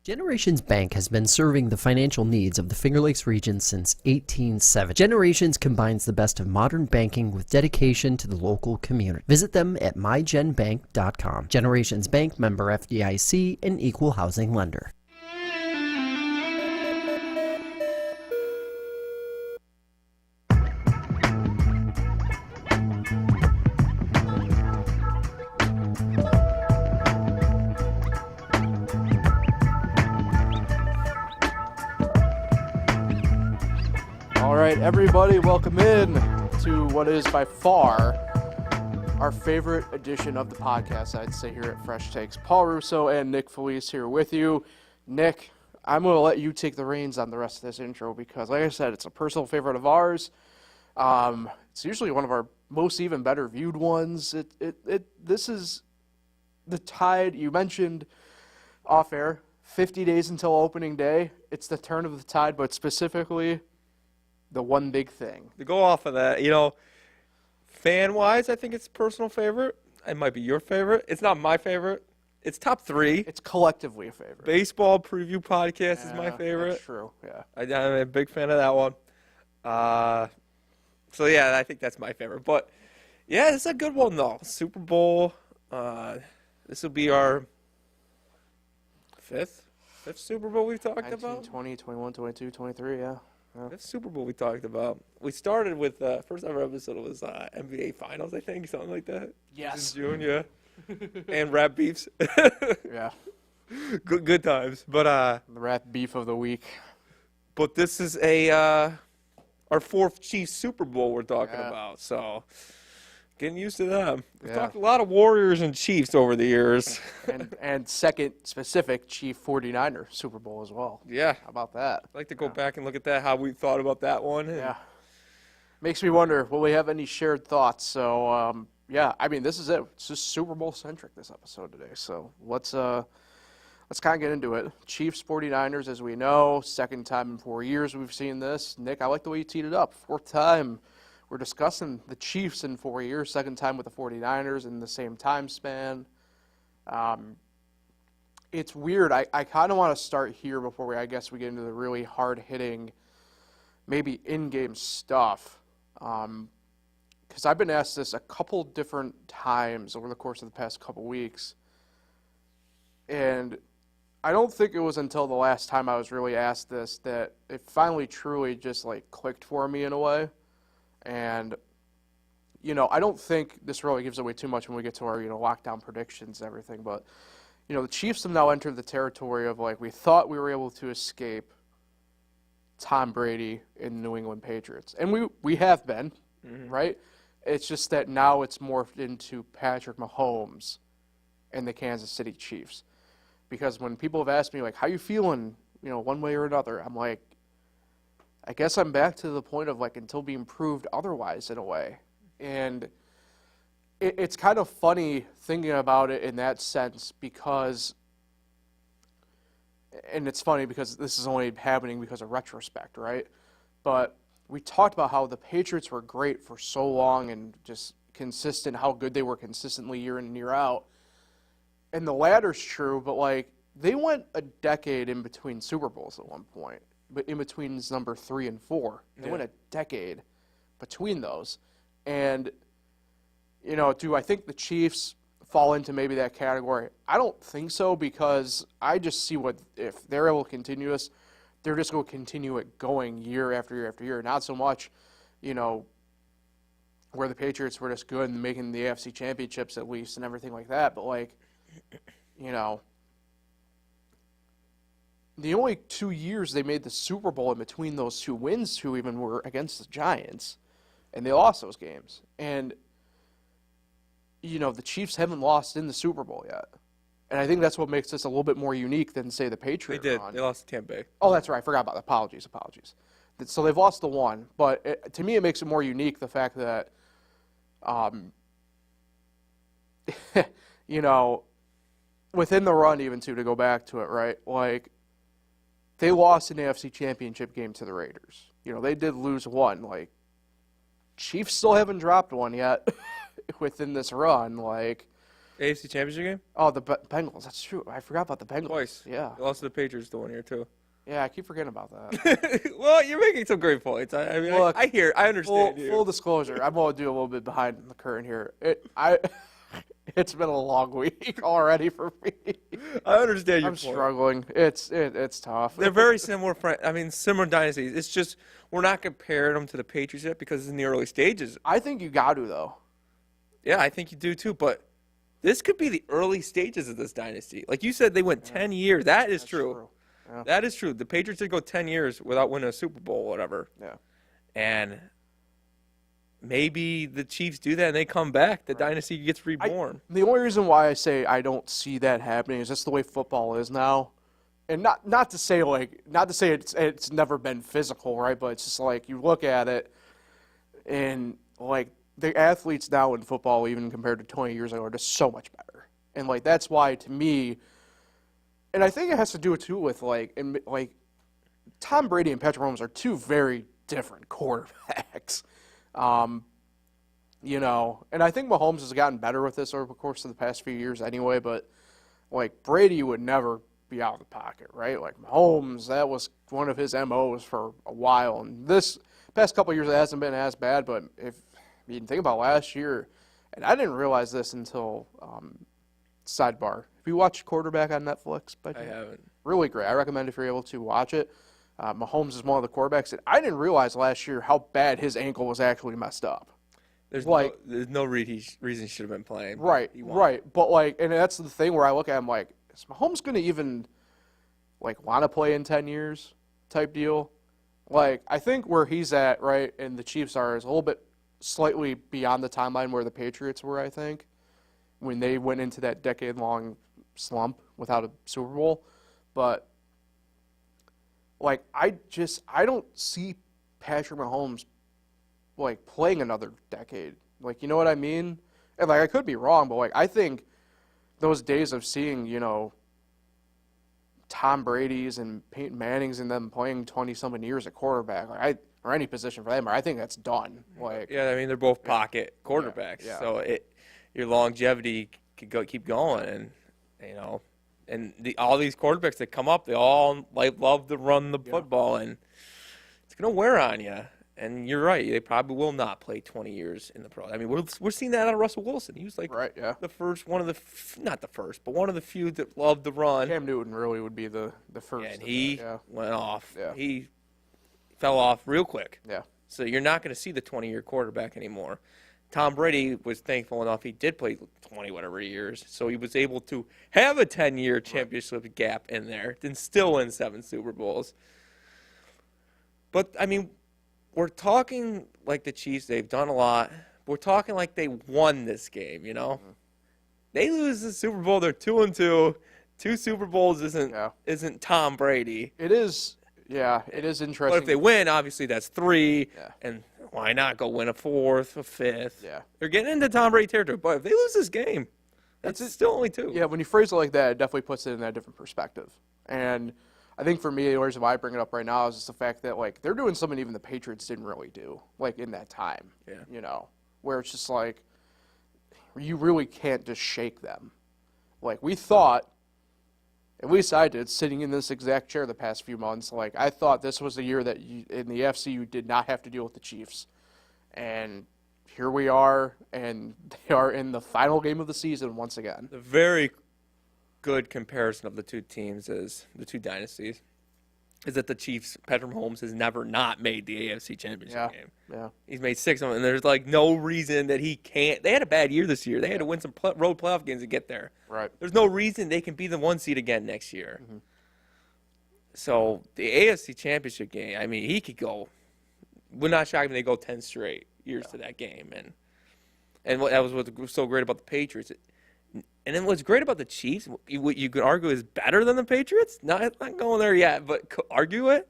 Generations Bank has been serving the financial needs of the Finger Lakes region since 1870. Generations combines the best of modern banking with dedication to the local community. Visit them at mygenbank.com. Generations Bank, member FDIC, and equal housing lender. Everybody, welcome in to what is by far our favorite edition of the podcast, I'd say, here at Fresh Takes. Paul Russo and Nick Felice here with you. Nick, I'm going to let you take the reins on the rest of this intro because, like I said, it's a personal favorite of ours. It's usually one of our most even better viewed ones. This is the Tide. You mentioned off air, 50 days until opening day. It's the turn of the tide, but specifically the one big thing. To go off of that, fan-wise, I think it's a personal favorite. It might be your favorite. It's not my favorite. It's top three. It's collectively a favorite. Baseball preview podcast is my favorite. That's true, yeah. I'm a big fan of that one. So, yeah, I think that's my favorite. But, yeah, it's a good one, though. Super Bowl. This will be our fifth Super Bowl we've talked 19, about. 20, 21, 22, 23, yeah. Fifth Super Bowl we talked about. We started with, first ever episode was NBA Finals, I think, something like that. Yes. In June, yeah. And rap beefs. Yeah. Good times. But the rap beef of the week. But this is our fourth Chiefs Super Bowl we're talking about. So getting used to them. We've talked a lot of Warriors and Chiefs over the years. and second specific Chief 49er Super Bowl as well. Yeah. How about that? I'd like to go back and look at that, how we thought about that one. Yeah. Makes me wonder, will we have any shared thoughts? So, this is it. It's just Super Bowl centric this episode today. So let's kind of get into it. Chiefs 49ers, as we know, second time in 4 years we've seen this. Nick, I like the way you teed it up. Fourth time we're discussing the Chiefs in 4 years, second time with the 49ers in the same time span. It's weird. I kind of want to start here before we get into the really hard-hitting, maybe in-game stuff. Because I've been asked this a couple different times over the course of the past couple weeks. And I don't think it was until the last time I was really asked this that it finally truly just clicked for me in a way. And, I don't think this really gives away too much when we get to our, lockdown predictions and everything. But, the Chiefs have now entered the territory of, we thought we were able to escape Tom Brady and the New England Patriots. And we have been, right? It's just that now it's morphed into Patrick Mahomes and the Kansas City Chiefs. Because when people have asked me, how you feeling, one way or another, I'm like, I guess I'm back to the point of, until being proved otherwise in a way. And it's kind of funny thinking about it in that sense because, and it's funny because this is only happening because of retrospect, right? But we talked about how the Patriots were great for so long and just consistent, how good they were consistently year in and year out. And the latter's true, but, they went a decade in between Super Bowls at one point. But in between number 3 and 4. They went a decade between those. And, do I think the Chiefs fall into maybe that category? I don't think so because I just see if they're able to continue this, they're just going to continue it going year after year after year. Not so much, where the Patriots were just good and making the AFC championships at least and everything like that. But, the only 2 years they made the Super Bowl in between those two wins, who even were against the Giants, and they lost those games. And, the Chiefs haven't lost in the Super Bowl yet. And I think that's what makes this a little bit more unique than, say, the Patriots. They did. They lost to Tampa Bay. Oh, that's right. I forgot about that. Apologies. So they've lost the one. But to me, it makes it more unique, the fact that, within the run even, too, to go back to it, right, they lost an AFC championship game to the Raiders. They did lose one. Chiefs still haven't dropped one yet within this run. AFC Championship game? Oh, the Bengals. That's true. I forgot about the Bengals. Twice. Yeah. They lost to the Patriots the one year, too. Yeah, I keep forgetting about that. Well, you're making some great points. I mean, Look, I understand you. Full disclosure, I'm going to do a little bit behind the curtain here. It's been a long week already for me. I understand your I'm point. struggling. It's tough. They're very similar. Similar dynasties. It's just we're not comparing them to the Patriots yet because it's in the early stages. I think you got to though. Yeah, I think you do too. But this could be the early stages of this dynasty. Like you said, they went 10 years. That's true. Yeah. That is true. The Patriots did go 10 years without winning a Super Bowl or whatever. Yeah. And maybe the Chiefs do that and they come back. The dynasty gets reborn. The only reason why I say I don't see that happening is just the way football is now. And not to say it's never been physical, right? But it's just like you look at it and like the athletes now in football, even compared to 20 years ago, are just so much better. And like that's why to me, and I think it has to do too with like Tom Brady and Patrick Mahomes are two very different quarterbacks. You know, and I think Mahomes has gotten better with this over the course of the past few years anyway, but like Brady would never be out of the pocket, right? Like Mahomes, that was one of his MOs for a while. And this past couple of years it hasn't been as bad, but if you think about last year, and I didn't realize this until sidebar. Have you watched Quarterback on Netflix? I haven't. Really great. I recommend if you're able to watch it. Mahomes is one of the quarterbacks. And I didn't realize last year how bad his ankle was actually messed up. There's no reason he should have been playing. Right. But like, and that's the thing where I look at him like, is Mahomes going to even like want to play in 10 years type deal? Like, I think where he's at, right, and the Chiefs are is a little bit slightly beyond the timeline where the Patriots were, I think, when they went into that decade-long slump without a Super Bowl. But like, I don't see Patrick Mahomes like playing another decade. Like, you know what I mean? And like, I could be wrong, but like, I think those days of seeing, you know, Tom Brady's and Peyton Manning's and them playing 20-something years at quarterback, like or any position for them, I think that's done. Like, yeah, I mean they're both pocket quarterbacks, so your longevity could keep going, and you know, and all these quarterbacks that come up, they all love to run the football, and it's gonna wear on you. And you're right; they probably will not play 20 years in the pro. I mean, we're seeing that out of Russell Wilson. He was like the first, not the first, but one of the few that loved to run. Cam Newton really would be the first. Yeah, and he went off. Yeah. He fell off real quick. Yeah. So you're not going to see the 20-year quarterback anymore. Tom Brady was thankful enough he did play 20 whatever years, so he was able to have a 10-year championship gap in there, and still win 7 Super Bowls. But I mean, we're talking like the Chiefs, they've done a lot. We're talking like they won this game, you know? Mm-hmm. They lose the Super Bowl, they're 2-2. 2 Super Bowls isn't Tom Brady. It is, it is interesting. But if they win, obviously that's 3, and why not go win a 4th, a 5th? Yeah. They're getting into Tom Brady territory, but if they lose this game, that's still only 2. Yeah, when you phrase it like that, it definitely puts it in that different perspective. And I think for me, the reason why I bring it up right now is just the fact that like they're doing something even the Patriots didn't really do, like in that time. Yeah. You know, where it's just like you really can't just shake them. Like we thought, at least I did, sitting in this exact chair the past few months. Like I thought this was the year that in the AFC you did not have to deal with the Chiefs, and here we are, and they are in the final game of the season once again. The very good comparison of the two teams is the two dynasties is that the Chiefs, Patrick Mahomes, has never not made the AFC Championship game. Yeah. He's made 6 of them, and there's like no reason that he can't. They had a bad year this year. They had to win some road playoff games to get there. Right. There's no reason they can be the 1 seed again next year. Mm-hmm. So the AFC Championship game, I mean, he could go. Would not shock me if they go 10 straight years to that game, and that was what was so great about the Patriots. And then what's great about the Chiefs, what you could argue is better than the Patriots, not going there yet, but argue it,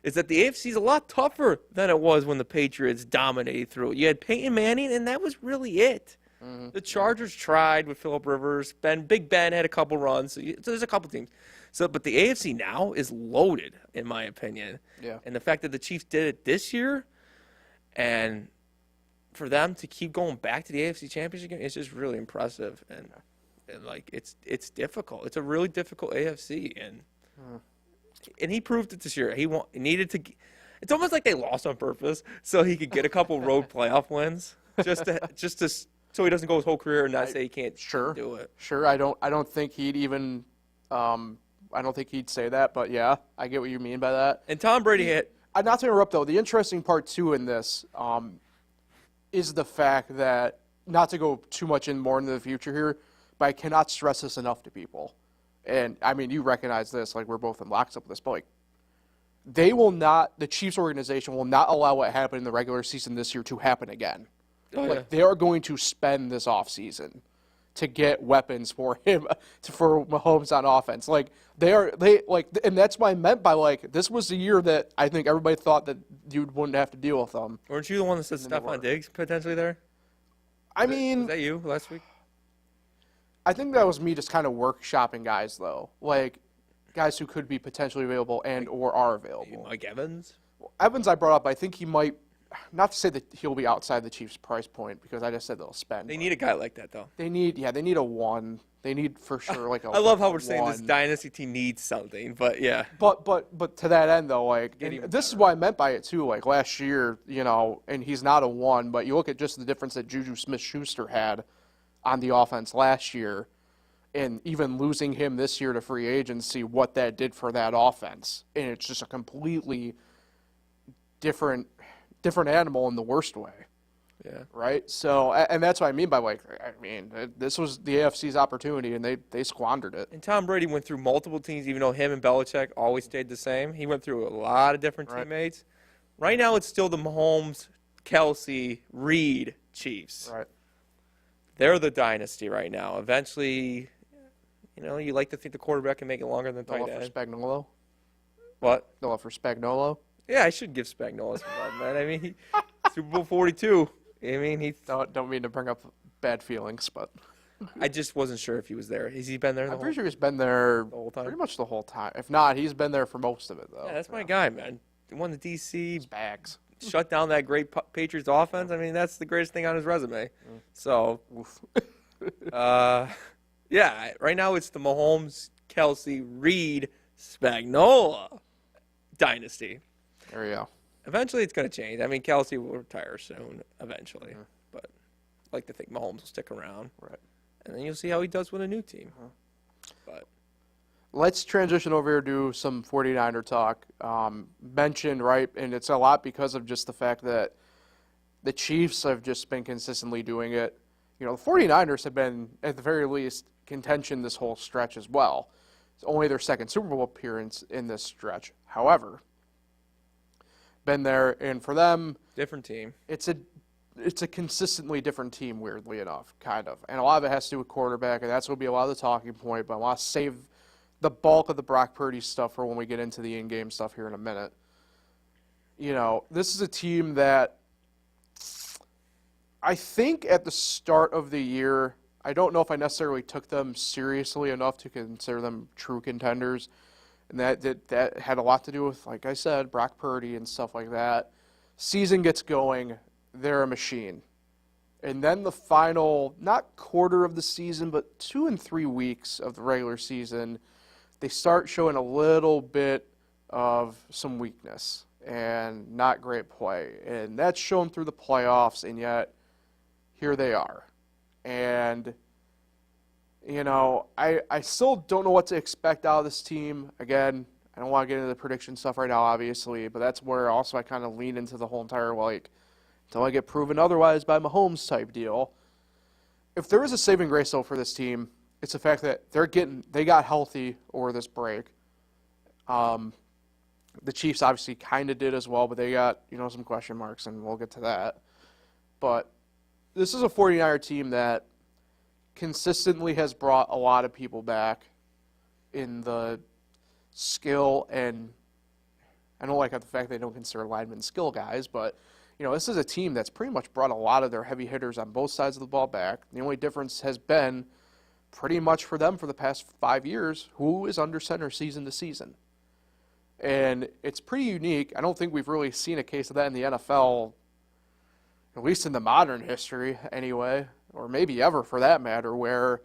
is that the AFC is a lot tougher than it was when the Patriots dominated through it. You had Peyton Manning, and that was really it. Mm-hmm. The Chargers tried with Phillip Rivers. Big Ben had a couple runs. So there's a couple teams. But the AFC now is loaded, in my opinion. Yeah. And the fact that the Chiefs did it this year, and for them to keep going back to the AFC Championship game, it's just really impressive. And And like it's difficult. It's a really difficult AFC, and he proved it this year. He needed to. It's almost like they lost on purpose so he could get a couple road playoff wins, just to so he doesn't go his whole career and not say he can't do it. Sure. I don't think he'd even. I don't think he'd say that, but yeah, I get what you mean by that. And Tom Brady hit. Not to interrupt though, the interesting part too in this is the fact that, not to go too much more into the future here, but I cannot stress this enough to people. And I mean, you recognize this, like we're both in lockstep with this, but like the Chiefs organization will not allow what happened in the regular season this year to happen again. Like they are going to spend this offseason to get weapons for him, for Mahomes on offense. Like and that's what I meant by like, this was the year that I think everybody thought that you wouldn't have to deal with them. Weren't you the one that said Stephon Diggs potentially there? Was that you last week? I think that was me just kind of workshopping guys, though. Like, guys who could be potentially available and or are available. Mike Evans? Well, Evans I brought up. I think he might, not to say that he'll be outside the Chiefs' price point, because I just said they'll spend. They need a guy like that, though. They need a one. They need, for sure, like a I love how we're saying one. this dynasty team needs something, but yeah. But to that end, though, like, this is what I meant by it, too. Like, last year, and he's not a one, but you look at just the difference that Juju Smith-Schuster had on the offense last year, and even losing him this year to free agency, what that did for that offense. And it's just a completely different animal in the worst way. Yeah. Right? So, and that's what I mean by, like, this was the AFC's opportunity, and they squandered it. And Tom Brady went through multiple teams, even though him and Belichick always stayed the same. He went through a lot of different teammates. Right now, it's still the Mahomes, Kelsey, Reed Chiefs. Right. They're the dynasty right now. Eventually, you like to think the quarterback can make it longer than tight No end. love for Spagnuolo? What? No love for Spagnuolo? Yeah, I should give Spagnuolo some love, man. I mean, Super Bowl 42. I mean, he. Don't mean to bring up bad feelings, but I just wasn't sure if he was there. Has he been there? I'm pretty sure he's been there the whole time. pretty much the whole time. If not, he's been there for most of it, though. Yeah, that's my guy, man. He won the DC, Spags. shut down that great Patriots offense. I mean, that's the greatest thing on his resume. So, yeah, right now it's the Mahomes, Kelsey, Reed, Spagnuolo dynasty. There you go. Eventually, it's going to change. I mean, Kelsey will retire soon, eventually. But I like to think Mahomes will stick around. Right. And then you'll see how he does with a new team. But let's transition over here to some 49er talk. Mentioned, right, and it's a lot because of just the fact that the Chiefs have just been consistently doing it. The 49ers have been, at the very least, contention this whole stretch as well. It's only their second Super Bowl appearance in this stretch. However, been there, and for them, different team. It's a consistently different team, weirdly enough, kind of. And a lot of it has to do with quarterback, and that's going to be a lot of the talking point, but I want to save the bulk of the Brock Purdy stuff for when we get into the in-game stuff here in a minute. This is a team that I think at the start of the year, I don't know if I necessarily took them seriously enough to consider them true contenders. And that had a lot to do with, like I said, Brock Purdy and stuff like that. Season gets going, they're a machine. And then the final, not quarter of the season, but 2 and 3 weeks of the regular season, they start showing a little bit of some weakness and not great play. And that's shown through the playoffs, and yet here they are. And I still don't know what to expect out of this team. Again, I don't want to get into the prediction stuff right now, obviously, but that's where also I kind of lean into the whole entire, until I get proven otherwise by Mahomes type deal. If there is a saving grace, though, for this team, it's the fact that they got healthy over this break. The Chiefs obviously kind of did as well, but they got, some question marks, and we'll get to that. But this is a 49er team that consistently has brought a lot of people back in the skill, and I don't like the fact they don't consider linemen skill guys, but this is a team that's pretty much brought a lot of their heavy hitters on both sides of the ball back. The only difference has been pretty much for them for the past 5 years, who is under center season to season. And it's pretty unique. I don't think we've really seen a case of that in the NFL, at least in the modern history anyway, or maybe ever for that matter, where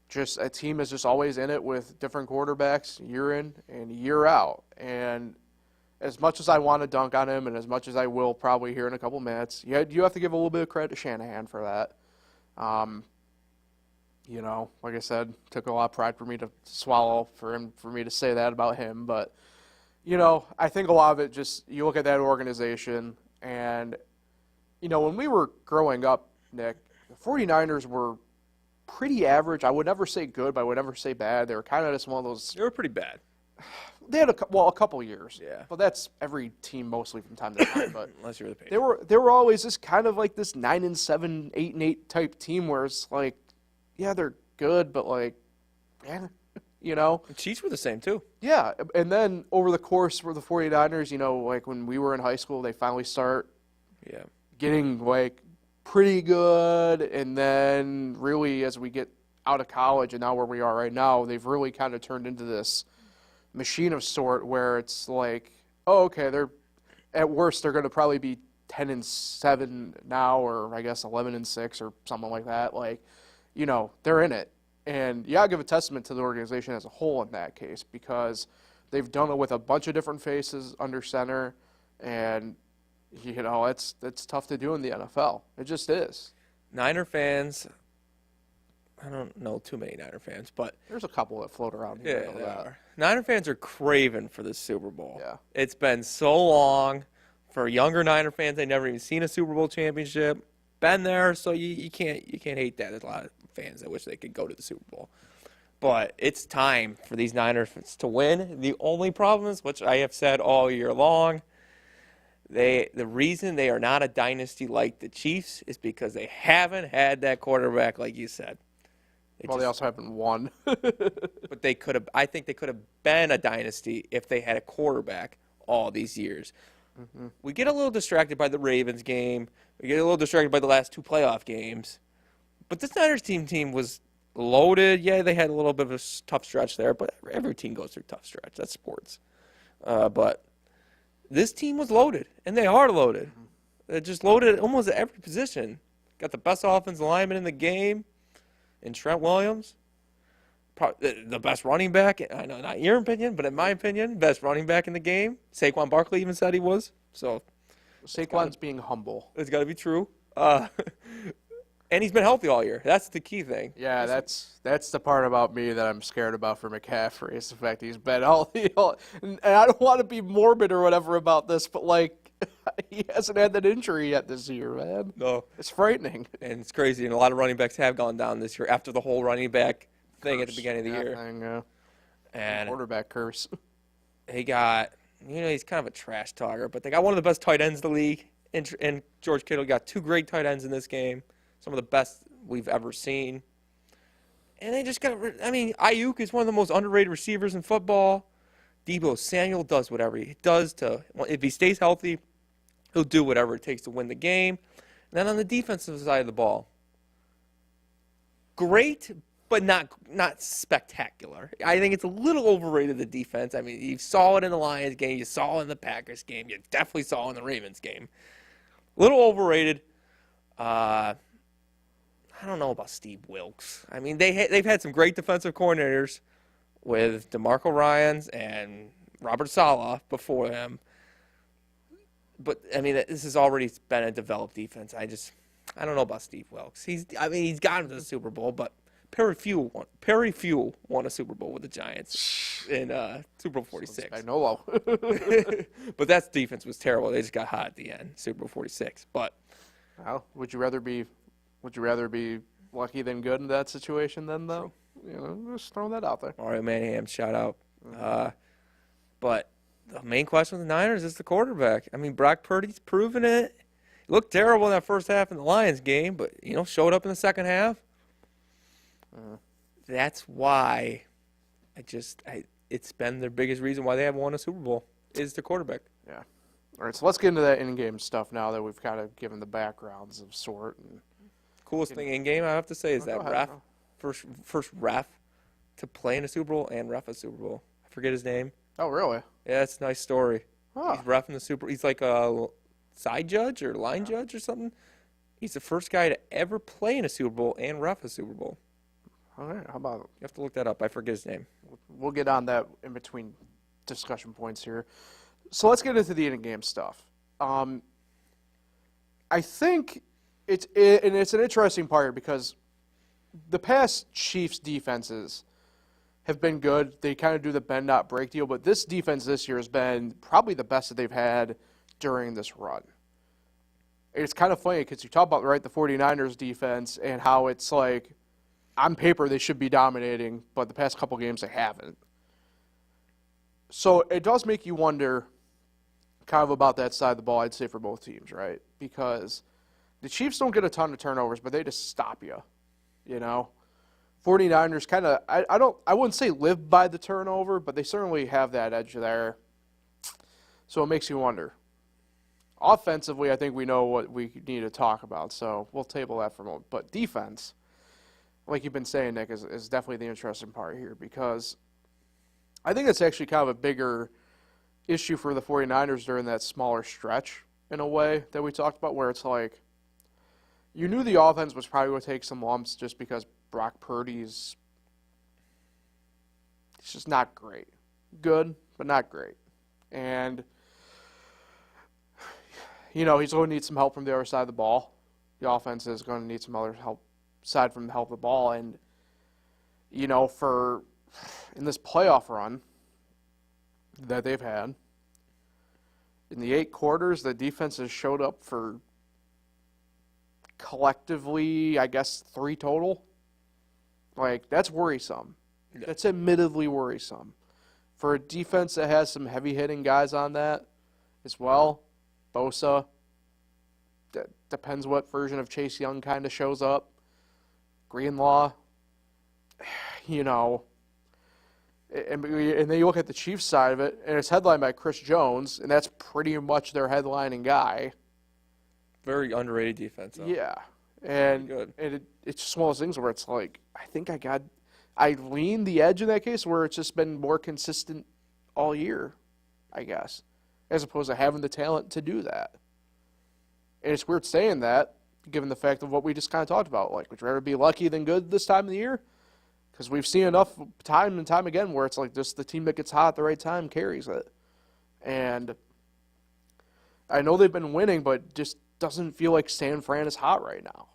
just a team is just always in it with different quarterbacks year in and year out. And as much as I want to dunk on him and as much as I will probably here in a couple minutes, you have to give a little bit of credit to Shanahan for that. Like I said, took a lot of pride for me to swallow for me to say that about him. But, I think a lot of it just, you look at that organization and, when we were growing up, Nick, the 49ers were pretty average. I would never say good, but I would never say bad. They were kind of just one of those. They were pretty bad. They had a couple years. Yeah. But that's every team mostly from time to time. But Unless you're the Patriots. they were always just kind of like this 9-7, 8-8 type team where it's like, yeah, they're good, but like, The Chiefs were the same too. Yeah, and then over the course for the 49ers, like when we were in high school, they finally start getting like pretty good, and then really as we get out of college and now where we are right now, they've really kind of turned into this machine of sort where it's like, oh, okay, they're at worst they're going to probably be 10-7 now, or I guess 11-6 or something like that. Like, they're in it, and you gotta give a testament to the organization as a whole in that case because they've done it with a bunch of different faces under center, and it's tough to do in the NFL. It just is. Niner fans, I don't know too many Niner fans, but There's a couple that float around here. yeah, they are. Niner fans are craving for the Super Bowl. Yeah. It's been so long. For younger Niner fans, they never even seen a Super Bowl championship. Been there, so you can't hate that. There's a lot of fans that wish they could go to the Super Bowl. But it's time for these Niners to win. The only problem is, which I have said all year long, the reason they are not a dynasty like the Chiefs is because they haven't had that quarterback, like you said. They also haven't won. But they could have. I think they could have been a dynasty if they had a quarterback all these years. Mm-hmm. We get a little distracted by the Ravens game. We get a little distracted by the last two playoff games. But this Niners team was loaded. Yeah, they had a little bit of a tough stretch there, but every team goes through a tough stretch. That's sports. But this team was loaded, and they are loaded. Mm-hmm. They're just loaded almost at every position. Got the best offensive lineman in the game in Trent Williams. The best running back. I know, not your opinion, but in my opinion, best running back in the game. Saquon Barkley even said he was. So Saquon's being humble. It's got to be true. And he's been healthy all year. That's the key thing. Yeah, that's the part about me that I'm scared about for McCaffrey is the fact he's been healthy. And I don't want to be morbid or whatever about this, but like he hasn't had that injury yet this year, man. No. It's frightening. And it's crazy. And a lot of running backs have gone down this year after the whole running back thing at the beginning of the year. And quarterback curse. He got, he's kind of a trash talker, but they got one of the best tight ends in the league. And George Kittle got two great tight ends in this game. Some of the best we've ever seen. And they just got, Ayuk is one of the most underrated receivers in football. Deebo Samuel does whatever he does if he stays healthy, he'll do whatever it takes to win the game. And then on the defensive side of the ball, great, but not spectacular. I think it's a little overrated, the defense. I mean, you saw it in the Lions game. You saw it in the Packers game. You definitely saw it in the Ravens game. A little overrated. I don't know about Steve Wilkes. I mean, they've had some great defensive coordinators with DeMarco Ryans and Robert Saleh before them. But, I mean, this has already been a developed defense. I don't know about Steve Wilkes. He's gotten to the Super Bowl, but Perry Few won a Super Bowl with the Giants in Super Bowl 46. I know. But that defense was terrible. They just got hot at the end, Super Bowl 46. But well, would you rather be lucky than good in that situation then, though? Just throwing that out there. Mario Manningham, shout out. But the main question with the Niners is the quarterback. I mean, Brock Purdy's proven it. He looked terrible in that first half in the Lions game, but, showed up in the second half. That's why it's been their biggest reason why they haven't won a Super Bowl is the quarterback. Yeah. All right, so let's get into that in-game stuff now that we've kind of given the backgrounds of sort. And coolest thing in-game, I have to say, is that ref, first ref to play in a Super Bowl and ref a Super Bowl. I forget his name. Oh, really? Yeah, it's a nice story. Huh. He's reffing the Super Bowl. He's like a side judge or line judge or something. He's the first guy to ever play in a Super Bowl and ref a Super Bowl. All right, how about You have to look that up. I forget his name. we'll get on that in between discussion points here. So let's get into the in-game stuff. I think it's an interesting part because the past Chiefs defenses have been good. They kind of do the bend not break deal, but this defense this year has been probably the best that they've had during this run. It's kind of funny because you talk about the 49ers defense and how it's like on paper they should be dominating, but the past couple games they haven't. So it does make you wonder kind of about that side of the ball, I'd say, for both teams, right? Because the Chiefs don't get a ton of turnovers, but they just stop you, you know? 49ers kind of, I wouldn't say live by the turnover, but they certainly have that edge there. So it makes you wonder. Offensively, I think we know what we need to talk about, so we'll table that for a moment. But defense, like you've been saying, Nick, is definitely the interesting part here because I think it's actually kind of a bigger issue for the 49ers during that smaller stretch in a way that we talked about where it's like you knew the offense was probably going to take some lumps just because Brock Purdy's it's just not great. Good, but not great. And, you know, he's going to need some help from the other side of the ball. The offense is going to need some other help aside from the help of the ball. And, you know, in this playoff run that they've had, in the 8 quarters, the defense has showed up for collectively, I guess, 3 total. Like, that's worrisome. Yeah. That's admittedly worrisome. For a defense that has some heavy-hitting guys on that as well, Bosa, that depends what version of Chase Young kind of shows up, Greenlaw, you know, and then you look at the Chiefs side of it, and it's headlined by Chris Jones, and that's pretty much their headlining guy. Very underrated defense, though. Yeah. And it's just one of those things where it's like, I think I lean the edge in that case where it's just been more consistent all year, I guess, as opposed to having the talent to do that. And it's weird saying that, given the fact of what we just kind of talked about. Like, would you rather be lucky than good this time of the year? Because we've seen enough time and time again where it's like just the team that gets hot at the right time carries it. And I know they've been winning, but just doesn't feel like San Fran is hot right now,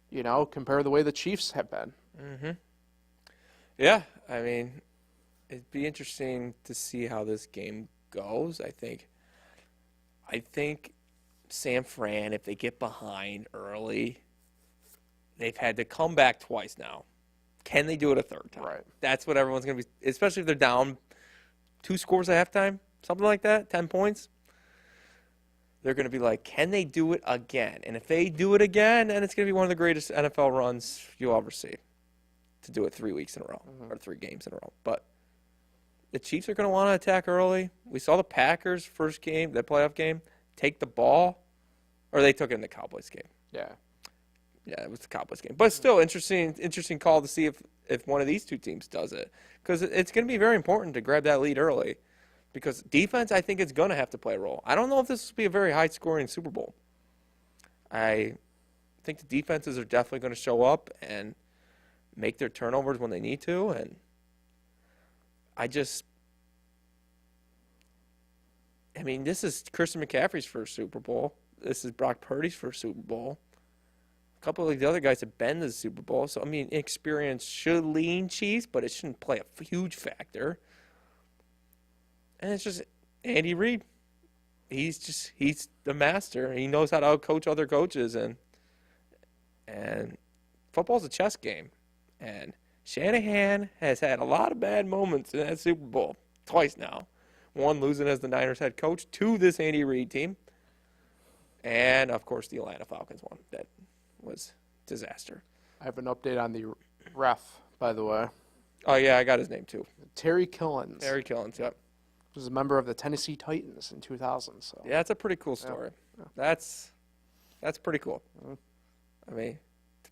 you know, compared to the way the Chiefs have been. Mm-hmm. Yeah, I mean, it'd be interesting to see how this game goes. I think San Fran, if they get behind early, they've had to come back twice now. Can they do it a third time? Right. That's what everyone's going to be, especially if they're down 2 scores at halftime, something like that, 10 points. They're going to be like, can they do it again? And if they do it again, then it's going to be one of the greatest NFL runs you'll ever see to do it 3 weeks in a row or 3 games in a row. But the Chiefs are going to want to attack early. We saw the Packers first game, that playoff game, take the ball, or they took it in the Cowboys game. Yeah. Yeah, it was the Cowboys game. But still, interesting call to see if one of these 2 teams does it. Because it's going to be very important to grab that lead early. Because defense, I think, is going to have to play a role. I don't know if this will be a very high-scoring Super Bowl. I think the defenses are definitely going to show up and make their turnovers when they need to. And this is Christian McCaffrey's first Super Bowl. This is Brock Purdy's first Super Bowl. A couple of the other guys have been to the Super Bowl. So, experience should lean Chiefs, but it shouldn't play a huge factor. And it's just Andy Reid. He's the master. He knows how to outcoach other coaches, and football's a chess game. And Shanahan has had a lot of bad moments in that Super Bowl twice now. 1, losing as the Niners head coach, 2, this Andy Reid team, and of course the Atlanta Falcons one that was disaster. I have an update on the ref, by the way. Oh yeah, I got his name too. Terry Killens. Yep. Was a member of the Tennessee Titans in 2000. So yeah, that's a pretty cool story. Yeah. That's pretty cool. Mm-hmm. To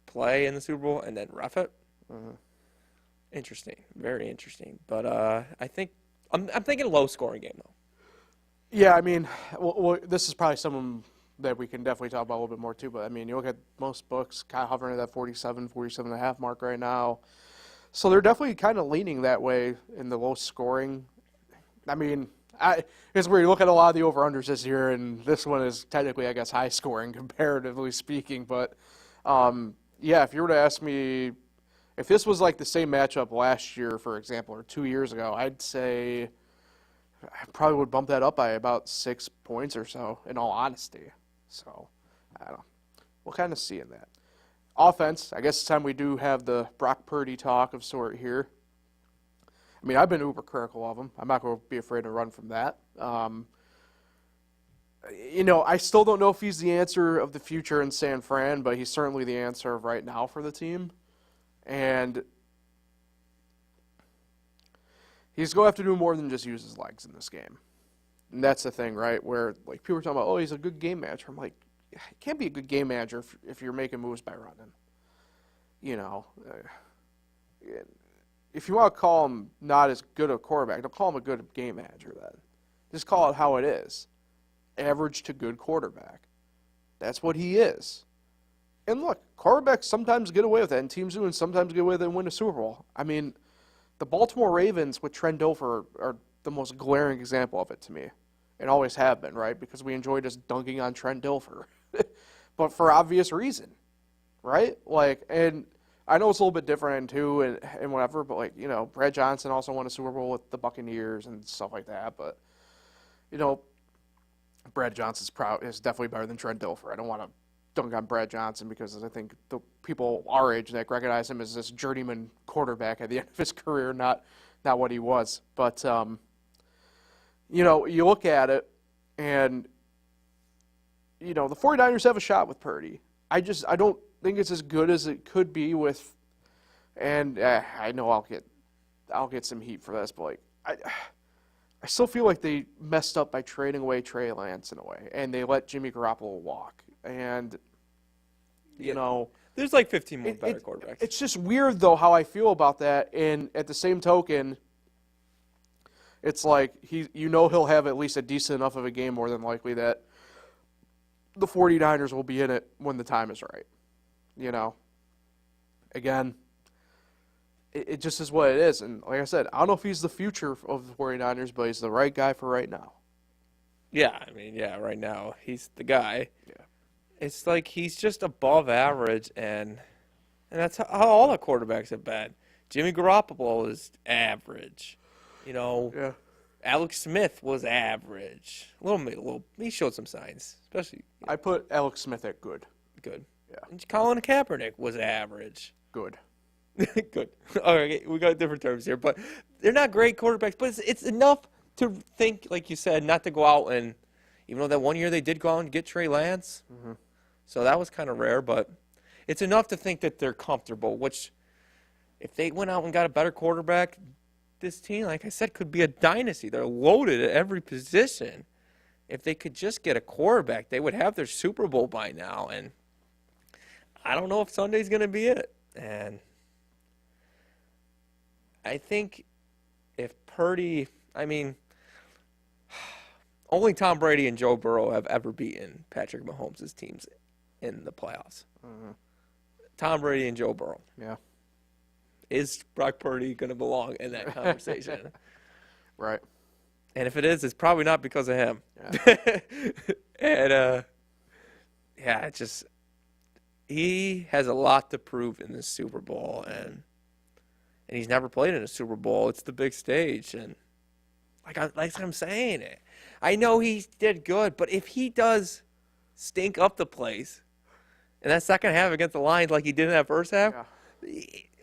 play in the Super Bowl and then ref it. Mm-hmm. Interesting, very interesting. But I think I'm thinking low scoring game though. Yeah, well, this is probably someone that we can definitely talk about a little bit more too. But you look at most books kind of hovering at that 47.5 mark right now. So they're definitely kind of leaning that way in the low scoring. I mean, it's weird. You look at a lot of the over-unders this year, and this one is technically, I guess, high scoring comparatively speaking. But, yeah, if you were to ask me if this was like the same matchup last year, for example, or 2 years ago, I'd say I probably would bump that up by about 6 points or so, in all honesty. So, I don't know. We'll kind of see in that. Offense, I guess this time we do have the Brock Purdy talk of sort here. I mean, I've been uber critical of him. I'm not going to be afraid to run from that. I still don't know if he's the answer of the future in San Fran, but he's certainly the answer of right now for the team. And he's going to have to do more than just use his legs in this game. And that's the thing, right, where like people are talking about, oh, he's a good game manager. I'm like, he can't be a good game manager if you're making moves by running. If you want to call him not as good a quarterback, don't call him a good game manager then. Just call it how it is. Average to good quarterback. That's what he is. And look, quarterbacks sometimes get away with that, and teams do, and sometimes get away with it and win a Super Bowl. I mean, the Baltimore Ravens with Trent Dilfer are the most glaring example of it to me, and always have been, right? Because we enjoy just dunking on Trent Dilfer, but for obvious reason, right? Like, and I know it's a little bit different too, and whatever, but like, Brad Johnson also won a Super Bowl with the Buccaneers and stuff like that, but Brad Johnson's is definitely better than Trent Dilfer. I don't want to dunk on Brad Johnson because I think the people our age that recognize him as this journeyman quarterback at the end of his career, not what he was. But you look at it, and the 49ers have a shot with Purdy. I don't think it's as good as it could be with, and I know I'll get some heat for this, but like I still feel like they messed up by trading away Trey Lance in a way, and they let Jimmy Garoppolo walk. And, there's like 15 more better quarterbacks. It's just weird, though, how I feel about that. And at the same token, it's like he'll have at least a decent enough of a game more than likely that the 49ers will be in it when the time is right. Again, it just is what it is. And like I said, I don't know if he's the future of the 49ers, but he's the right guy for right now. Yeah, I mean, right now he's the guy. Yeah. It's like he's just above average, and that's how all the quarterbacks have been. Jimmy Garoppolo is average. Yeah. Alex Smith was average. He showed some signs, especially. I put Alex Smith at good. Good. Yeah. And Colin Kaepernick was average. Good. Good. All right, we got different terms here, but they're not great quarterbacks. But it's enough to think, like you said, not to go out and, even though that one year they did go out and get Trey Lance, so that was kind of rare, but it's enough to think that they're comfortable, which if they went out and got a better quarterback, this team, like I said, could be a dynasty. They're loaded at every position. If they could just get a quarterback, they would have their Super Bowl by now, and I don't know if Sunday's going to be it. And I think if Purdy, only Tom Brady and Joe Burrow have ever beaten Patrick Mahomes' teams in the playoffs. Mm-hmm. Tom Brady and Joe Burrow. Yeah. Is Brock Purdy going to belong in that conversation? Right. And if it is, it's probably not because of him. Yeah. And, he has a lot to prove in this Super Bowl, and he's never played in a Super Bowl. It's the big stage, and like I'm saying it. I know he did good, but if he does stink up the place in that second half against the Lions like he did in that first half,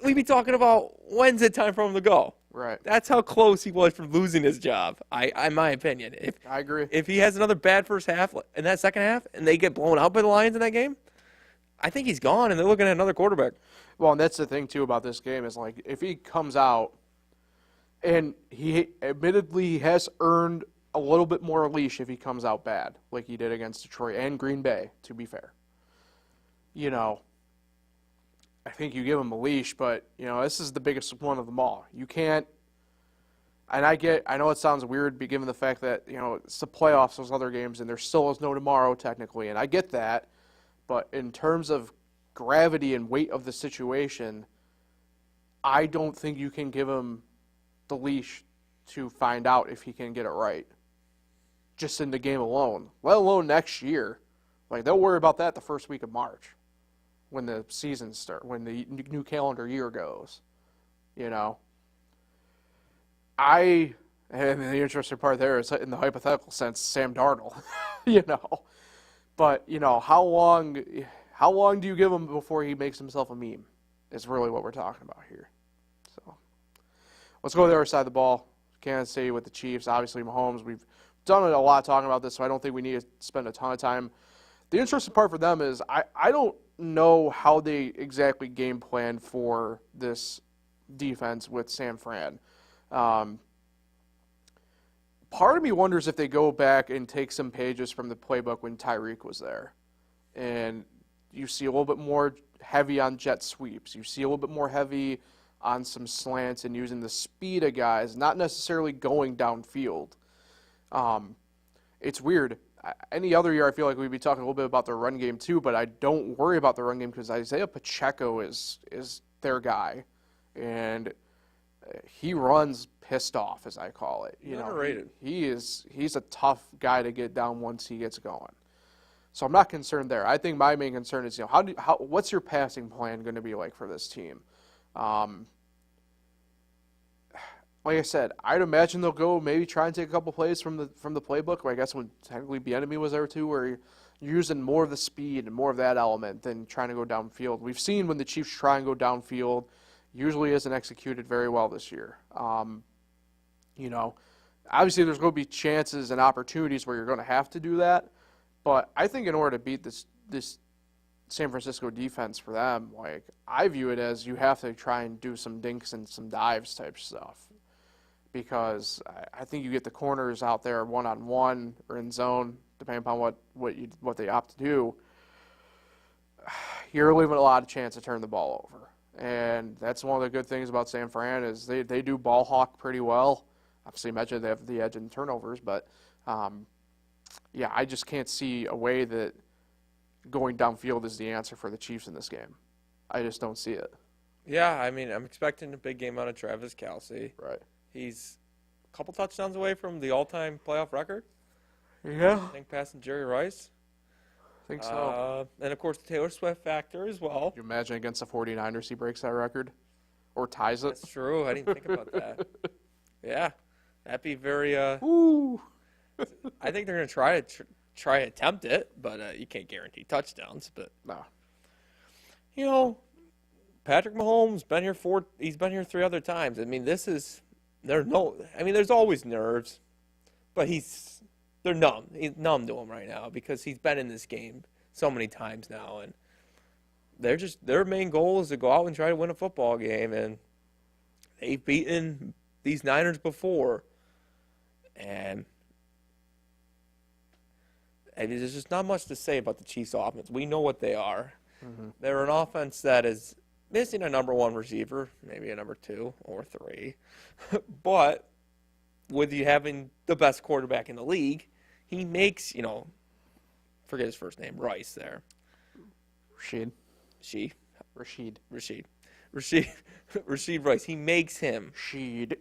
we'd be talking about when's it time for him to go. Right. That's how close he was from losing his job, in my opinion. I agree. If he has another bad first half in that second half and they get blown out by the Lions in that game, I think he's gone, and they're looking at another quarterback. Well, and that's the thing, too, about this game is, like, if he comes out and he admittedly has earned a little bit more leash if he comes out bad, like he did against Detroit and Green Bay, to be fair. I think you give him a leash, but, this is the biggest one of them all. You can't, and I know it sounds weird given the fact that, it's the playoffs, those other games, and there still is no tomorrow, technically, and I get that. But in terms of gravity and weight of the situation, I don't think you can give him the leash to find out if he can get it right. Just in the game alone, let alone next year. Like, they'll worry about that the first week of March when the season starts, when the new calendar year goes. You know? And the interesting part there is, in the hypothetical sense, Sam Darnold. You know? But, you know, how long do you give him before he makes himself a meme? Is really what we're talking about here. So, let's go to the other side of the ball. Kansas City with the Chiefs. Obviously, Mahomes. We've done a lot talking about this, so I don't think we need to spend a ton of time. The interesting part for them is I don't know how they exactly game plan for this defense with San Fran. Part of me wonders if they go back and take some pages from the playbook when Tyreek was there. And you see a little bit more heavy on jet sweeps. You see a little bit more heavy on some slants and using the speed of guys, not necessarily going downfield. It's weird. Any other year, I feel like we'd be talking a little bit about the run game too, but I don't worry about the run game because Isaiah Pacheco is their guy, and he runs pissed off, as I call it. You know, underrated. He's a tough guy to get down once he gets going. So I'm not concerned there. I think my main concern is, you know, what's your passing plan going to be like for this team? Like I said, I'd imagine they'll go maybe try and take a couple plays from the playbook. Where I guess when technically Bieniemy was there too, where you're using more of the speed and more of that element than trying to go downfield. We've seen when the Chiefs try and go downfield, usually isn't executed very well this year. You know, obviously there's going to be chances and opportunities where you're going to have to do that, but I think in order to beat this San Francisco defense for them, like, I view it as you have to try and do some dinks and some dives type stuff. Because I think you get the corners out there one-on-one or in zone, depending upon what they opt to do, you're leaving a lot of chance to turn the ball over. And that's one of the good things about San Fran is they do ball hawk pretty well. Obviously, imagine they have the edge in turnovers, but yeah, I just can't see a way that going downfield is the answer for the Chiefs in this game. I just don't see it. Yeah, I mean, I'm expecting a big game out of Travis Kelce. Right. He's a couple touchdowns away from the all-time playoff record. Yeah. I think passing Jerry Rice. I think so. And, of course, the Taylor Swift factor as well. Can you imagine against the 49ers he breaks that record? Or ties it? That's true. I didn't think about that. Yeah. That'd be very Ooh. I think they're going to try to attempt it, but you can't guarantee touchdowns. But, No. you know, Patrick Mahomes he's been here 3 other times. I mean, there's always nerves, but they're numb. He's numb to him right now because he's been in this game so many times now, and their main goal is to go out and try to win a football game, and they've beaten these Niners before, and there's just not much to say about the Chiefs' offense. We know what they are. Mm-hmm. They're an offense that is missing a number 1 receiver, maybe a number 2 or 3. But with you having the best quarterback in the league, he makes, forget his first name, Rice there. Rashid Rice. He makes him. Sheed.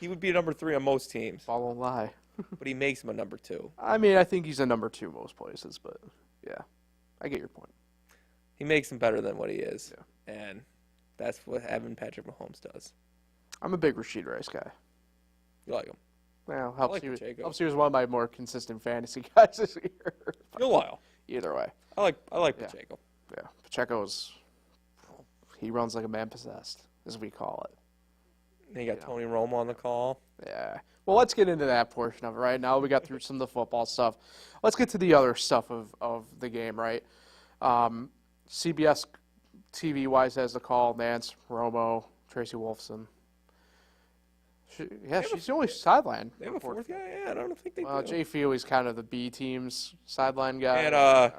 He would be a number 3 on most teams. I won't lie. But he makes him a number 2. I mean, I think he's a number 2 most places, but yeah, I get your point. He makes him better than what he is. Yeah. And that's what having Patrick Mahomes does. I'm a big Rashid Rice guy. You like him? Well, like he Pacheco. was one of my more consistent fantasy guys this year. You're loyal. Either way. I like Pacheco. Yeah. He runs like a man possessed, as we call it. And you got Tony Romo on the call. Yeah. Well, let's get into that portion of it right now. We got through some of the football stuff. Let's get to the other stuff of the game, right? CBS TV-wise has the call. Nance, Romo, Tracy Wolfson. She's the only sideline. They have a 4th guy? Yeah, I don't think they do. Jay Feely's kind of the B team's sideline guy.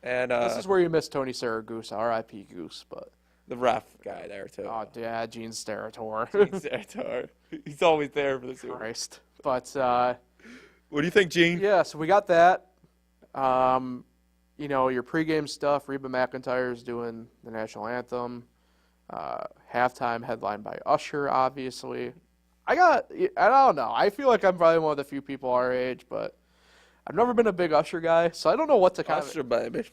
And this is where you miss Tony Saragusa, R.I.P. Goose, but the ref guy there too. Oh yeah, Gene Steratore. He's always there for the Super Bowl. Christ. But what do you think, Gene? Yeah, so we got that. Your pregame stuff. Reba McEntire's doing the national anthem. Halftime headlined by Usher, obviously. I don't know. I feel like I'm probably one of the few people our age, but I've never been a big Usher guy, so I don't know what to Usher, baby.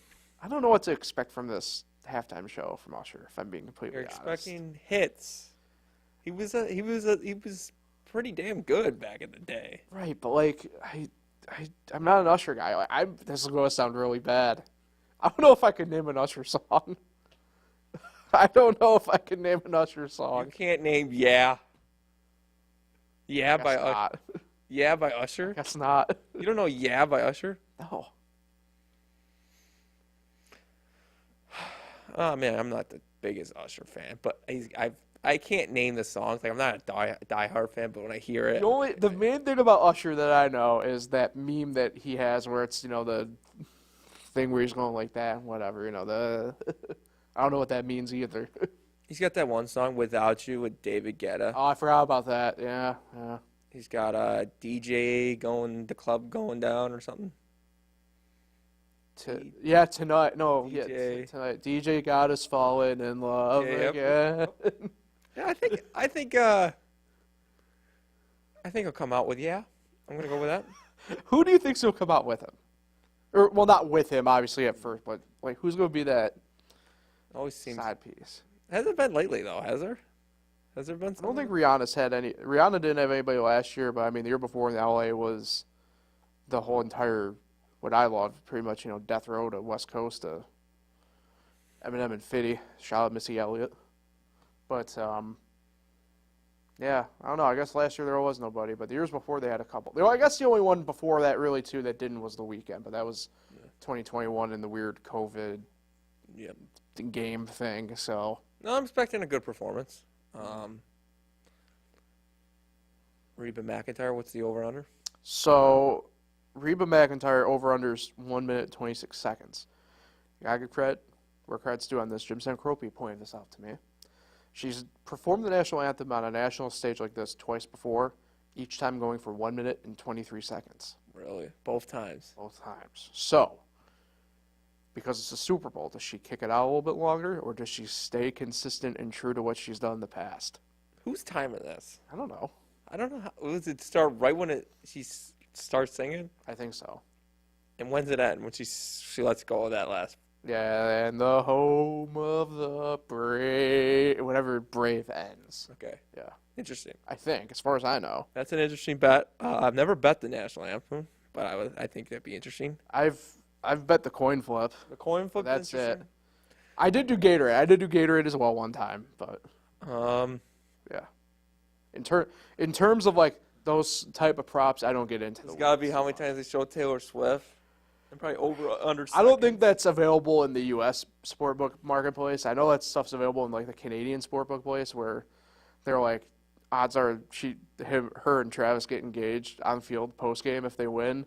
I don't know what to expect from this halftime show from Usher, if I'm being completely You're honest. expecting hits. He was pretty damn good back in the day. Right, but like I'm not an Usher guy. This is going to sound really bad. I don't know if I could name an Usher song. I don't know if I can name an Usher You song. can't name Yeah. Yeah by Guess Usher. not. Yeah by Usher. Guess not. You don't know Yeah by Usher? No. Oh man, I'm not the biggest Usher fan, but I can't name the songs. Like I'm not a diehard fan, but when I hear it, The main thing about Usher that I know is that meme that he has where it's, the thing where he's going like that, whatever, I don't know what that means either. he's got that one song "Without You" with David Guetta. Oh, I forgot about that. Yeah. He's got a DJ the club going down or something. Tonight. No, DJ. tonight. DJ got us falling in love Yeah, again. Yeah, I think he'll come out with Yeah. I'm gonna go with that. Who do you think's gonna come out with him? Or well, not with him, obviously at first, but like who's gonna be that Always seems side piece? hasn't been lately though, has there? Has there been? I don't think Rihanna's had any. Rihanna didn't have anybody last year, but I mean the year before in LA was the whole entire what I loved, pretty much Death Row to West Coast to Eminem and 50. Shout out Missy Elliott. But yeah, I don't know. I guess last year there was nobody, but the years before they had a couple. I guess the only one before that really too that didn't was The Weeknd, but that was 2021 in the weird COVID game thing. So No, I'm expecting a good performance. Reba McEntire, what's the over under? So Reba McEntire over unders 1 minute and 26 seconds. I give credit where credit's due on this. Jim Sancropi pointed this out to me. She's performed the national anthem on a national stage like this twice before, each time going for 1 minute and 23 seconds. Really? Both times. Both times. So, because it's a Super Bowl, does she kick it out a little bit longer, or does she stay consistent and true to what she's done in the past? Who's timing this? I don't know. I don't know. Does it start right when she starts singing? I think so. And when's it end? When she lets go of that last? Yeah, and the home of the brave, whenever brave ends. Okay. Yeah. Interesting. I think, as far as I know. That's an interesting bet. I've never bet the national anthem, but I think that'd be interesting. I've bet the coin flip. The coin flip. That's it. I did do Gatorade. I did do Gatorade as well one time, but yeah. In terms of like those type of props, I don't get into. It's got to be how many times they show Taylor Swift. And probably under. I don't think that's available in the U.S. sportbook marketplace. I know that stuff's available in like the Canadian sportbook place where they're like, odds are her and Travis get engaged on field post game if they win.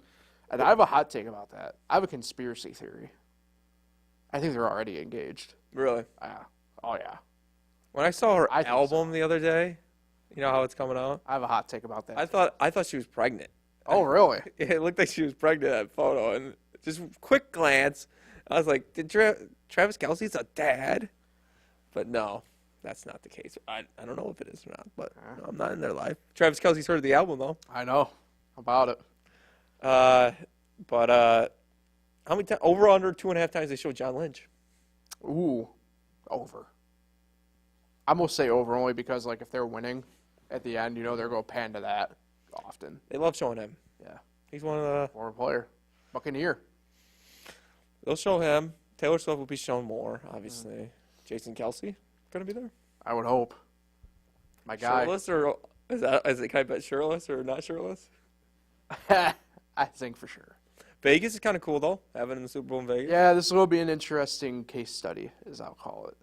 And I have a hot take about that. I have a conspiracy theory. I think they're already engaged. Really? Yeah. Oh yeah. When I saw her I think album the other day, you know how it's coming out. I have a hot take about that. I thought she was pregnant. Oh really? It looked like she was pregnant in that photo, and just quick glance, I was like, "Did Travis Kelce's a dad?" But no, that's not the case. I don't know if it is or not, but no, I'm not in their life. Travis Kelce's heard of the album though. I know about it. But how many times? Over or under 2.5 times they showed John Lynch. Ooh, over. I'm gonna say over only because like if they're winning at the end, they're gonna pan to that often. They love showing him. Yeah, He's one of the. former player, Buccaneer. They'll show him. Taylor Swift will be shown more, obviously. Jason Kelce gonna be there. I would hope. My guy. Shirtless or is it kind of shirtless or not shirtless? I think for sure. Vegas is kind of cool though, having in the Super Bowl in Vegas. Yeah, this will be an interesting case study, as I'll call it.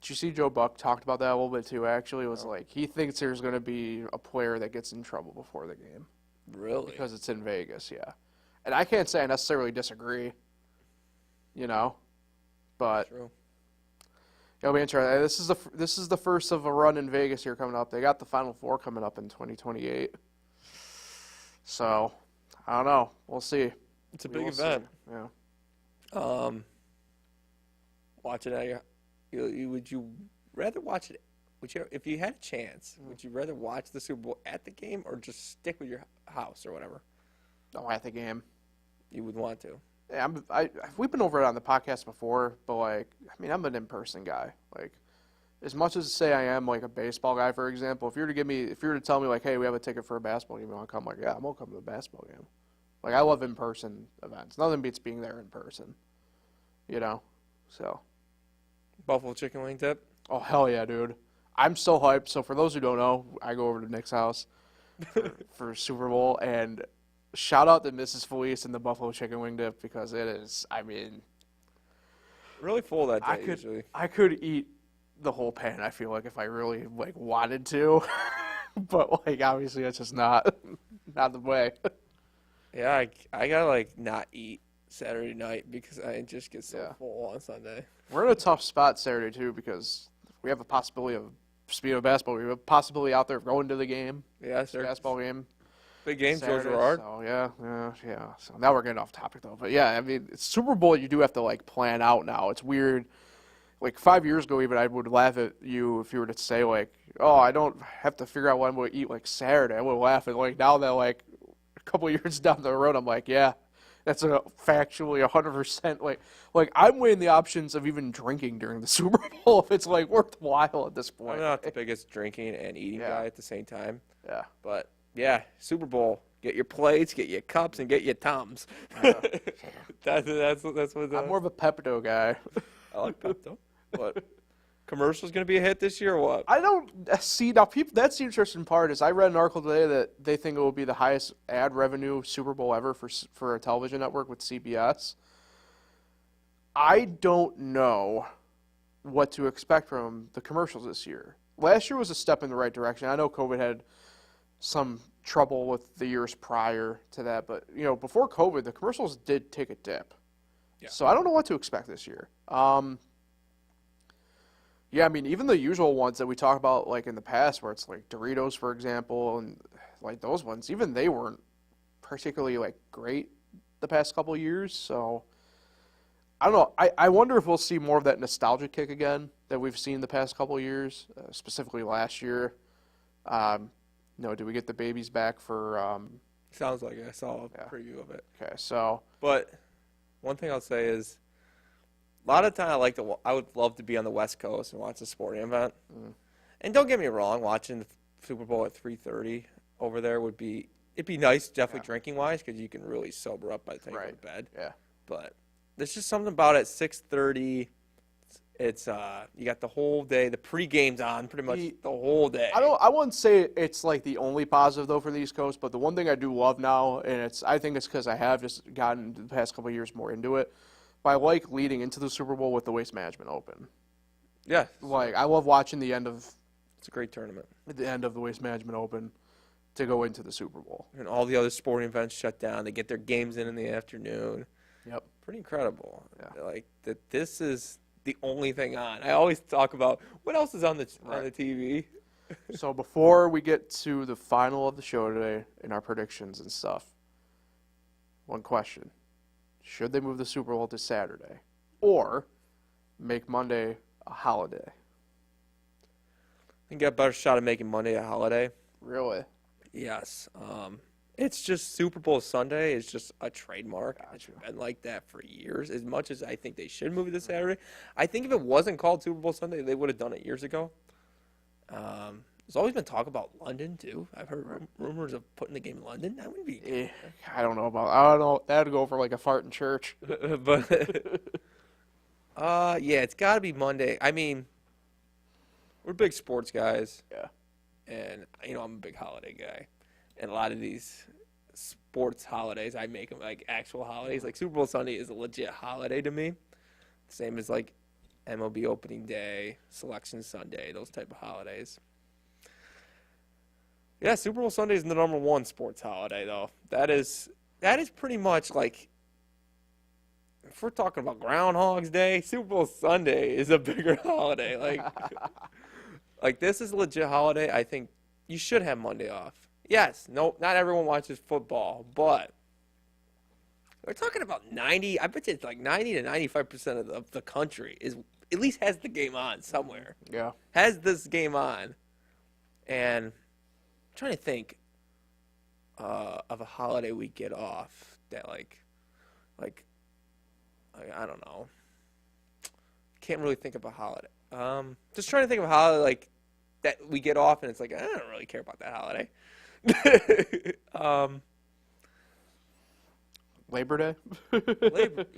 Did you see Joe Buck talked about that a little bit too? Actually, it was like he thinks there's going to be a player that gets in trouble before the game Really? because it's in Vegas. Yeah, and I can't say I necessarily disagree. But True. it'll be interesting. This is the first of a run in Vegas here coming up. They got the Final Four coming up in 2028. So I don't know. We'll see. It's a We big will see. event. Yeah. Watching it, Would you rather watch it? If you had a chance, would you rather watch the Super Bowl at the game or just stick with your house or whatever? Oh, at the game. You would want to. Yeah, we've been over it on the podcast before, but like, I mean, I'm an in-person guy. Like, as much as say I am like a baseball guy, for example, if you were to tell me like, hey, we have a ticket for a basketball game, you want to come? Like, yeah, I'm gonna come to the basketball game. Like, I love in-person events. Nothing beats being there in person. You know, so. Buffalo chicken wing tip. Oh hell yeah, dude! I'm so hyped. So for those who don't know, I go over to Nick's house for Super Bowl, and shout out to Mrs. Felice and the Buffalo chicken wing dip because it is. I mean, really full that day usually. I could eat the whole pan. I feel like if I really like wanted to, but like obviously that's just not the way. Yeah, I gotta like not eat Saturday night because I just get so full on Sunday. We're in a tough spot Saturday too because we have a possibility of, speaking of basketball, we have a possibility out there of going to the game. Yeah, sir. Basketball game. Big game, Joe Saturday, Girard. So yeah. So now we're getting off topic though. But yeah, I mean, it's Super Bowl, you do have to like plan out now. It's weird. Like 5 years ago, even I would laugh at you if you were to say like, "Oh, I don't have to figure out what I'm going to eat like Saturday." I would laugh at like now that like a couple years down the road, I'm like, yeah, that's a factually 100% like I'm weighing the options of even drinking during the Super Bowl if it's like worthwhile at this point. I'm not the biggest drinking and eating guy at the same time. Yeah, but yeah, Super Bowl. Get your plates, get your cups, and get your Tums. That's what. I'm more of a Pepto guy. I like Pepto, but commercial's going to be a hit this year or what? I don't see now. People, that's the interesting part. Is I read an article today that they think it will be the highest ad revenue Super Bowl ever for a television network with CBS. I don't know what to expect from the commercials this year. Last year was a step in the right direction. I know COVID had some trouble with the years prior to that, but you know, before COVID, the commercials did take a dip. Yeah. So I don't know what to expect this year. Yeah, I mean, even the usual ones that we talk about, like in the past, where it's like Doritos, for example, and like those ones, even they weren't particularly like great the past couple of years. So I don't know. I wonder if we'll see more of that nostalgia kick again that we've seen the past couple of years, specifically last year. Do we get the babies back for? Sounds like it. I saw a preview of it. Okay, so. But one thing I'll say is, a lot of the time I would love to be on the West Coast and watch a sporting event. And don't get me wrong, watching the Super Bowl at 3:30 over there it'd be nice, definitely drinking wise, because you can really sober up by the time you go to bed. Yeah. But there's just something about it. 6:30. It's you got the whole day. The pre-game's on pretty much the whole day. I wouldn't say it's like the only positive though for the East Coast, but the one thing I do love now, and I think it's because I have just gotten the past couple of years more into it. But I like leading into the Super Bowl with the Waste Management Open. Yeah. Like I love watching the end of. It's a great tournament. The end of the Waste Management Open to go into the Super Bowl. And all the other sporting events shut down. They get their games in the afternoon. Yep. Pretty incredible. Yeah. Like that. This is the only thing on. I always talk about what else is on the TV. So before we get to the final of the show today and our predictions and stuff, one question. Should they move the Super Bowl to Saturday or make Monday a holiday? I think got a better shot of making Monday a holiday. Really? Yes. It's just Super Bowl Sunday is just a trademark. Gotcha. It's been like that for years. As much as I think they should move it to Saturday, I think if it wasn't called Super Bowl Sunday, they would have done it years ago. There's always been talk about London too. I've heard rumors of putting the game in London. That would be. I don't know. That'd go for like a fart in church. But yeah, it's got to be Monday. I mean, we're big sports guys. Yeah. And I'm a big holiday guy, and a lot of these sports holidays, I make them like actual holidays. Like Super Bowl Sunday is a legit holiday to me. Same as like MLB opening day, Selection Sunday, those type of holidays. Yeah, Super Bowl Sunday is the number one sports holiday, though. That is pretty much like, if we're talking about Groundhog's Day, Super Bowl Sunday is a bigger holiday. Like this is a legit holiday. I think you should have Monday off. Yes, no, not everyone watches football, but we're talking about 90. I bet you it's like 90 to 95% of the country is at least has the game on somewhere. Yeah. Has this game on. And I'm trying to think of a holiday we get off that like I don't know. Can't really think of a holiday. Just trying to think of a holiday like that we get off and it's like I don't really care about that holiday. Labor Day?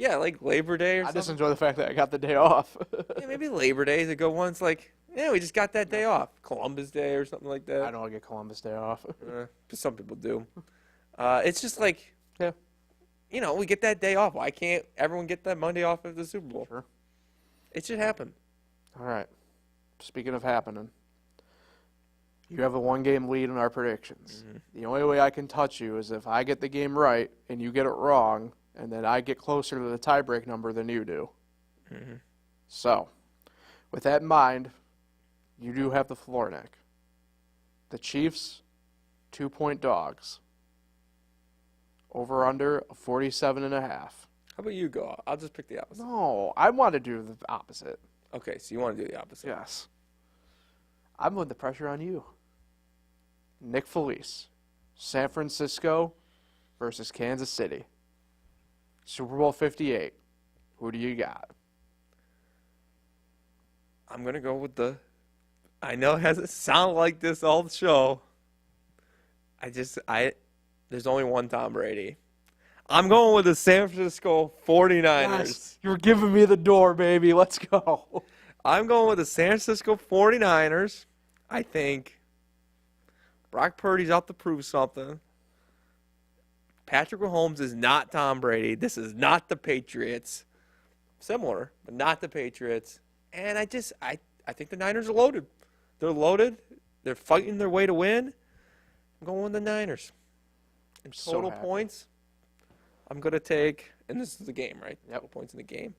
Like Labor Day or I something. just enjoy the fact that I got the day off. Yeah, maybe Labor Day is a good one. It's like, yeah, we just got that day off. Columbus Day or something like that. I don't get Columbus Day off. Some people do. It's just like, Yeah. We get that day off. Why can't everyone get that Monday off of the Super Bowl? Sure. It should happen. All right. Speaking of happening, you have a 1-game lead in our predictions. The only way I can touch you is if I get the game right and you get it wrong, and then I get closer to the tiebreak number than you do. So, with that in mind, you do have the floor, Nick. The Chiefs, 2-point dogs. Over under 47.5. How about you go? I'll just pick the opposite. No, I want to do the opposite. Okay, so you want to do the opposite. Yes. I'm putting the pressure on you. Nick Felice, San Francisco versus Kansas City. Super Bowl 58. Who do you got? I'm going to go with I know it hasn't sounded like this all the show. There's only one Tom Brady. I'm going with the San Francisco 49ers. Yes, you're giving me the door, baby. Let's go. I'm going with the San Francisco 49ers. I think Brock Purdy's out to prove something. Patrick Mahomes is not Tom Brady. This is not the Patriots. Similar, but not the Patriots. And I think the Niners are loaded. They're loaded. They're fighting their way to win. I'm going with the Niners. In total points, I'm going to take, and this is the game, right? Yep. Total points in the game.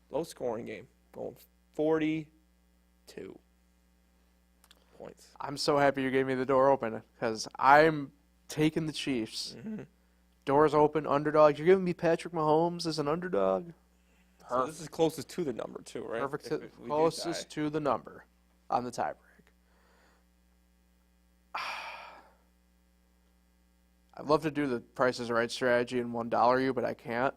Low scoring game. Going 42 points. I'm so happy you gave me the door open because I'm taking the Chiefs. Doors open, underdog. You're giving me Patrick Mahomes as an underdog? So this is closest to the number, too, right? Perfect. If we do Closest tie. to the number on the tiebreak. I'd love to do the Price is Right strategy and $1 you, but I can't.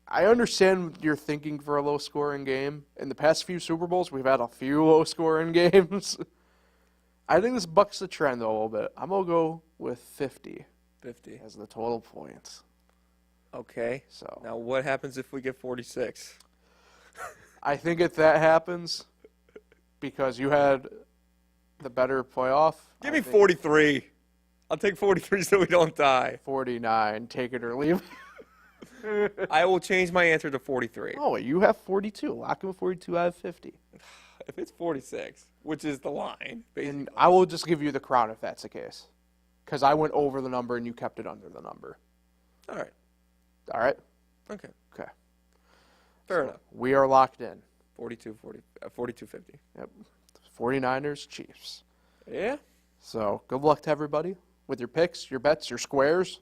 I understand your thinking for a low-scoring game. In the past few Super Bowls, we've had a few low-scoring games. I think this bucks the trend, though, a little bit. I'm going to go with 50 as the total points. Okay. So Now, what happens if we get 46? I think if that happens, because you had the better playoff. Give me 43. I'll take 43 so we don't die. 49. Take it or leave. I will change my answer to 43. Oh, you have 42. Lock in with 42. I have 50. If it's 46, which is the line, basically. And I will just give you the crown if that's the case. Because I went over the number and you kept it under the number. All right. All right? Okay. Okay. Fair enough. We are locked in. 42-50. Yep. 49ers, Chiefs. Yeah. So good luck to everybody with your picks, your bets, your squares.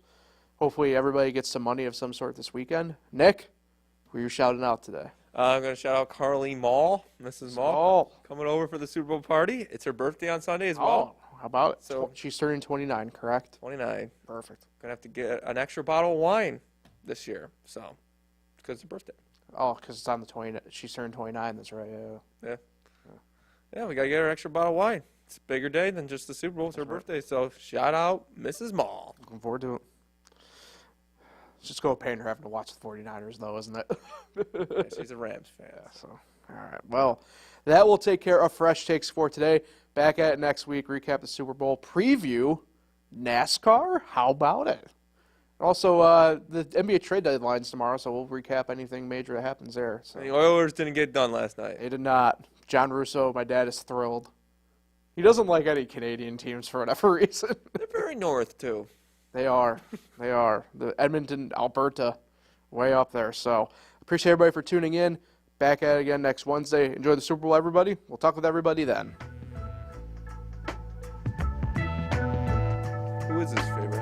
Hopefully everybody gets some money of some sort this weekend. Nick, who are you shouting out today? I'm going to shout out Carly Mall, Mrs. Mall, coming over for the Super Bowl party. It's her birthday on Sunday as well. Oh, how about it? So- She's turning 29, correct? 29. Perfect. Going to have to get an extra bottle of wine this year, so because it's her birthday. Oh, because it's on the 20. She's turning 29. That's right. Yeah. Yeah, we got to get her an extra bottle of wine. It's a bigger day than just the Super Bowl. It's her birthday, so shout out Mrs. Mall. Looking forward to it. It's just go paying her having to watch the 49ers, though, isn't it? Yeah, she's a Rams fan. So, all right. Well, that will take care of Fresh Takes for today. Back at it next week. Recap the Super Bowl. Preview NASCAR. How about it? Also, the NBA trade deadline's tomorrow, so we'll recap anything major that happens there. So. The Oilers didn't get done last night. They did not. John Russo, my dad, is thrilled. He doesn't like any Canadian teams for whatever reason. They're very north, too. They are. They are. The Edmonton, Alberta, way up there. So appreciate everybody for tuning in. Back at it again next Wednesday. Enjoy the Super Bowl, everybody. We'll talk with everybody then. Who is his favorite?